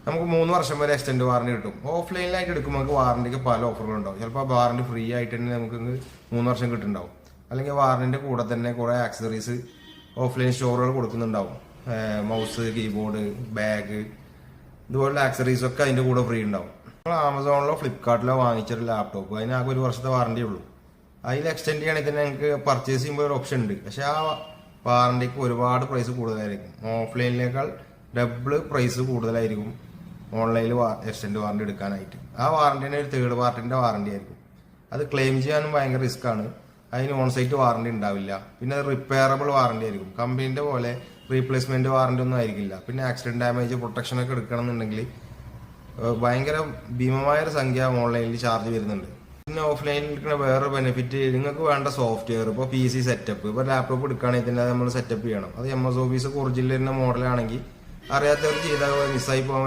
നമുക്ക് 3 വർഷം വരെ എക്സ്റ്റൻഡ് വാറണ്ടി കിട്ടും. ഓഫ്ലൈനിലായിട്ട് എടുക്കുമ്പോൾ നമുക്ക് വാറണ്ടിക്ക് പല ഓഫറുകളുണ്ടാവും. ചിലപ്പോൾ വാറണ്ടി ഫ്രീ ആയിട്ട് തന്നെ നമുക്ക് 3 വർഷം കിട്ടുന്നുണ്ടാവും. അല്ലെങ്കിൽ വാറണ്ടിന്റെ കൂടെ തന്നെ കുറെ ആക്സസറീസ് ഓഫ്ലൈൻ സ്റ്റോറുകൾ കൊടുക്കുന്നുണ്ടാവും. മൗസ്, കീബോർഡ്, ബാഗ്, ഇതുപോലുള്ള ആക്സസറീസ് ഒക്കെ അതിന്റെ കൂടെ ഫ്രീ ഉണ്ടാവും. നമ്മൾ ആമസോണിലോ ഫ്ലിപ്കാർട്ടിലോ വാങ്ങിച്ചൊരു ലാപ്ടോപ്പ് അതിനാകെ 1 വർഷത്തെ വാറണ്ടി ഉള്ളൂ. അതിൽ എക്സ്റ്റെൻഡ് ചെയ്യണമെങ്കിൽ തന്നെ ഞങ്ങൾക്ക് പർച്ചേസ് ചെയ്യുമ്പോൾ ഒരു ഓപ്ഷൻ ഉണ്ട്. പക്ഷെ ആ വാറണ്ടിക്ക് ഒരുപാട് പ്രൈസ് കൂടുതലായിരിക്കും. ഓഫ്ലൈനിനേക്കാൾ ഡബിൾ പ്രൈസ് കൂടുതലായിരിക്കും ഓൺലൈനിൽ എക്സ്റ്റെൻഡ് വാറണ്ടി എടുക്കാനായിട്ട്. ആ വാറണ്ടി തന്നെ ഒരു തേർഡ് പാർട്ടിന്റെ വാറണ്ടി ആയിരിക്കും. അത് ക്ലെയിം ചെയ്യാനും ഭയങ്കര റിസ്ക് ആണ്. അതിന് ഓൺസൈറ്റ് വാറണ്ടി ഉണ്ടാവില്ല. പിന്നെ റിപ്പയറബിൾ വാറണ്ടി ആയിരിക്കും. കമ്പനീന്റെ പോലെ റീപ്ലേസ്മെന്റ് വാറണ്ടി ഒന്നും ആയിരിക്കില്ല. പിന്നെ ആക്സിഡന്റ് ഡാമേജ് പ്രൊട്ടക്ഷൻ ഒക്കെ എടുക്കണം എന്നുണ്ടെങ്കിൽ ഭയങ്കര ഭീമമായ ഒരു സംഖ്യ ഓൺലൈനിൽ ചാർജ് വരുന്നുണ്ട്. പിന്നെ ഓഫ്ലൈനിൽ എടുക്കുന്ന വേറൊരു ബെനിഫിറ്റ്, നിങ്ങൾക്ക് വേണ്ട സോഫ്റ്റ്വെയർ, ഇപ്പോൾ PC സെറ്റപ്പ്, ഇപ്പോൾ ലാപ്ടോപ്പ് എടുക്കുകയാണെങ്കിൽ തന്നെ നമ്മൾ സെറ്റപ്പ് ചെയ്യണം. അത് MS ഓഫീസ് ഒറിജിനൽ വരുന്ന മോഡലാണെങ്കിൽ അറിയാത്തവർ ചെയ്താൽ മിസ്സായി പോകാൻ